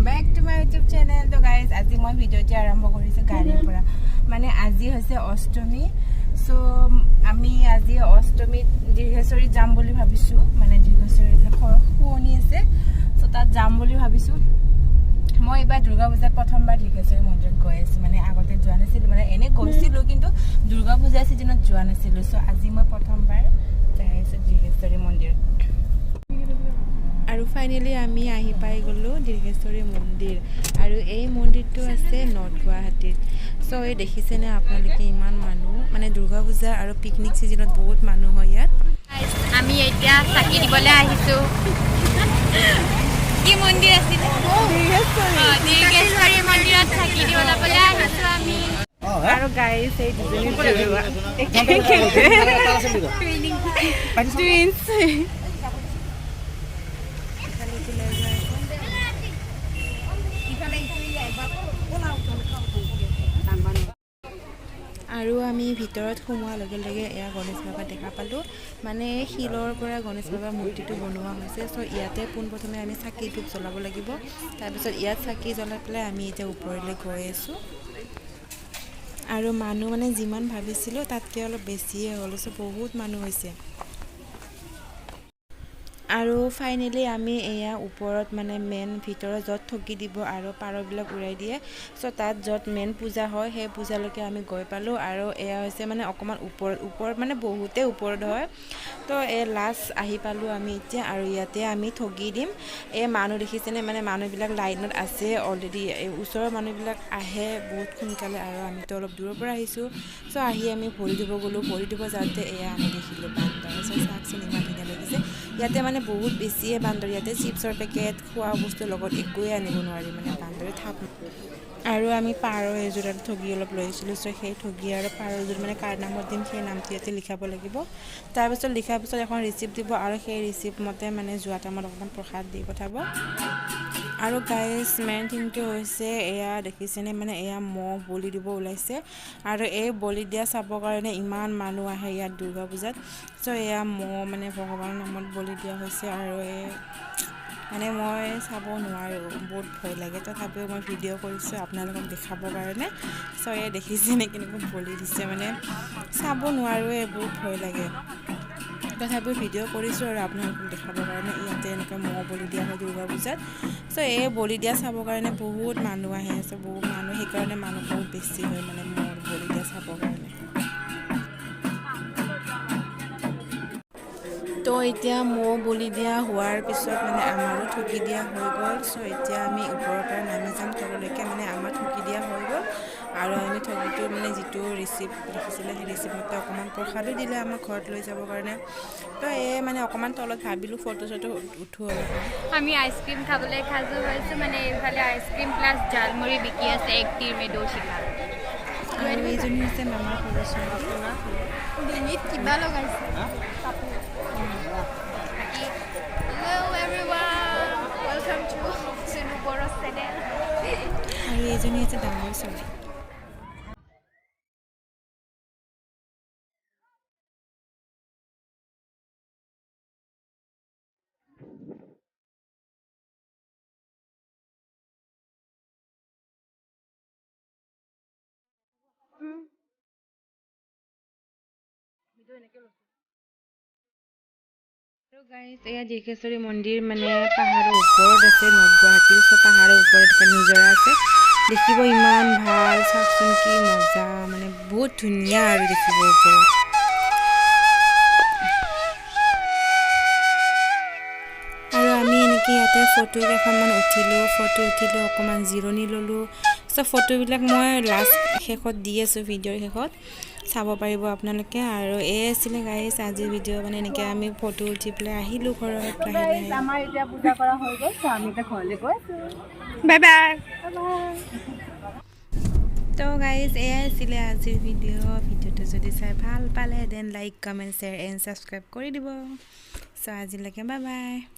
back to my YouTube channel. So guys, আজি মই ভিডিওটি আৰম্ভ কৰিছো গাড়ীৰ পৰা মানে আজি হৈছে অষ্টমী সো আমি আজি অষ্টমী দীৰ্ঘেশ্বৰী যাম বুলি ভাবিছো মানে দীৰ্ঘেশ্বৰী খুৱনি আছে সো তাত যাম বুলি ভাবিছো মই এবাৰ দুৰ্গা পূজাত প্ৰথমবাৰ দীৰ্ঘেশ্বৰী মন্দিৰত গৈ আছো মানে আগতে যোৱা নাছিল মানে এনে গৈছিলো কিন্তু দুৰ্গা পূজা সিজনত যোৱা নাছিল সো আজি মই প্ৰথমবাৰ যাই আছো দীৰ্ঘেশ্বৰী মন্দিৰত আৰু ফাইনালি আমি আহি পাই গলো দীৰ্ঘেশ্বৰী মন্দিৰ আৰু এই মন্দিৰটো আছে নৰ্থ গুৱাহাটীত সো এই দেখিছেনে আপোনালোকে ইমান মানুহ মানে দুৰ্গা পূজা আৰু পিকনিক সিজনত বহুত মানুহ হয় ইয়াত আমি এতিয়া চাকি দিবলৈ আহিছো কি মন্দিৰ আছিল দীৰ্ঘেশ্বৰী মন্দিৰত চাকি দিবলৈ আহিছো আমি আৰু গাইস এই দুজনী টুইনস আৰু আমি ভিতৰত সোমোৱাৰ লগে লগে এয়া গণেশ বাবা দেখা পালোঁ মানে শিলৰ পৰা গণেশ বাবা মূৰ্তিটো বনোৱা হৈছে সো ইয়াতে পোনপ্ৰথমে আমি চাকি ধূপ জ্বলাব লাগিব তাৰপিছত ইয়াত চাকি জ্বলাই পেলাই আমি এতিয়া ওপৰলৈ গৈ আছোঁ আৰু মানুহ মানে যিমান ভাবিছিলোঁ তাতকৈ অলপ বেছিয়ে হ'ল সো বহুত মানুহ হৈছে আৰু ফাইনালি আমি এয়া ওপৰত মানে মেন ভিতৰত য'ত ঠকি দিব আৰু পাৰবিলাক উৰাই দিয়ে সো তাত য'ত মেন পূজা হয় সেই পূজালৈকে আমি গৈ পালোঁ আৰু এয়া হৈছে মানে অকণমান ওপৰত মানে বহুতে ওপৰত হয় তো এই লাষ্ট আহি পালোঁ আমি এতিয়া আৰু ইয়াতে আমি ঠগি দিম এই মানুহ দেখিছেনে মানে মানুহবিলাক লাইনত আছে অলৰেডি এই ওচৰৰ মানুহবিলাক আহে বহুত সোনকালে আৰু আমিতো অলপ দূৰৰ পৰা আহিছোঁ সো আহি আমি ভৰি দিব গ'লোঁ ভৰি দিব যাওঁতে এয়া আমি দেখিলোঁ বান্দৰ সো চাওকচোন ইমান ধুনীয়া লাগিছে ইয়াতে মানে বহুত বেছিয়ে বান্দৰ ইয়াতে চিপছৰ পেকেট খোৱা বস্তুৰ লগত একোৱে আনিব নোৱাৰি মানে বান্দৰে থাপ আৰু আমি পাৰ এযোৰ ঠগি অলপ লৈ আহিছিলোঁ সো সেই ঠগি আৰু পাৰযোৰ মানে কাৰ নামত দিম সেই নামটো ইয়াতে লিখাব লাগিব তাৰপিছত লিখাৰ পিছত এখন ৰিচিপ্ট দিব আৰু সেই ৰিচিপ্ট মতে মানে যোৱা টাইমত অকণমান প্ৰসাদ দি পঠাব আৰু গাইজ মেইন থিংটো হৈছে এয়া দেখিছেনে মানে এয়া মহ বলি দিব ওলাইছে আৰু এই বলি দিয়া চাবৰ কাৰণে ইমান মানুহ আহে ইয়াত দুৰ্গা পূজাত সো এয়া মহ মানে ভগৱানৰ নামত বলি দিয়া হৈছে আৰু এই মানে মই চাব নোৱাৰোঁ বহুত ভয় লাগে তথাপিও মই ভিডিঅ' কৰিছোঁ আপোনালোকক দেখাবৰ কাৰণে সো এই দেখিছেনে কেনেকৈ বলি দিছে মানে চাব নোৱাৰোঁ বহুত ভয় লাগে তথাপিও ভিডিঅ' কৰিছোঁ আৰু আপোনালোকক দেখাবৰ কাৰণে ইয়াতে এনেকৈ মহ বলি দিয়া হয় দুৰ্গা পূজাত সো এই বলি দিয়া চাবৰ কাৰণে বহুত মানুহ আহে সো বহুত মানুহ সেইকাৰণে মানুহ বহুত বেছি হয় মানে মহ বলি দিয়া চাবৰ কাৰণে তো এতিয়া মহ বলি দিয়া হোৱাৰ পিছত মানে আমাৰো ঠগি দিয়া হৈ গ'ল সো এতিয়া আমি ওপৰৰ পৰা নামি যাম তললৈকে মানে আমাৰ ঠগি দিয়া হৈ গ'ল আৰু আমি ঠগিটো মানে যিটো ৰিচিপ্ট লিখিছিলে সেই ৰিচিপ্টতে অকণমান প্ৰসাদো দিলে আমাক ঘৰত লৈ যাবৰ কাৰণে তো এই মানে অকণমান তলত ভাবিলোঁ ফটো চটো উঠো অলপ আমি আইচক্ৰীম খাবলৈ সাজু হৈছোঁ মানে এইফালে আইচক্ৰীম প্লাছ জালমুড়ি বিকি আছে 1 টিৰ মে 2 শিকা আৰু এইজনী হৈছে মামাৰ সদস্য ডিঙিত কিবা লগাইছে Hello everyone, welcome to Sinuporo's channel. আৰু এইজনী হৈছে ডাঙৰ ছোৱালী আৰু গাইজ এয়া দীৰ্ঘেশ্বৰী মন্দিৰ মানে পাহাৰৰ ওপৰত আছে নৰ্থ গুৱাহাটীৰ সব পাহাৰৰ ওপৰত এটা নিজৰা আছে দেখিব ইমান ভাল চাওকচোন কি মজা মানে বহুত ধুনীয়া আৰু দেখিব ওপৰত আৰু আমি এনেকৈ ইয়াতে ফটো কেইখনমান ফটো উঠিলোঁ অকণমান জিৰণি ল'লোঁ সব ফটোবিলাক মই লাষ্ট শেষত দি আছোঁ ভিডিঅ'ৰ শেষত চাব পাৰিব আপোনালোকে আৰু এই আছিলে গাইজ আজিৰ ভিডিঅ' মানে এনেকৈ আমি ফটো উঠি পেলাই আহিলোঁ ঘৰত আমাৰ এতিয়া পূজা কৰা হৈ গ'ল আমি এতিয়া ঘৰলৈ গৈ আছোঁ বাই বাই তো গাইজ এয়াই আছিলে আজিৰ ভিডিঅ'টো যদি চাই ভাল পালে then like comment share and subscribe কৰি দিব চ' আজিলৈকে বাই বাই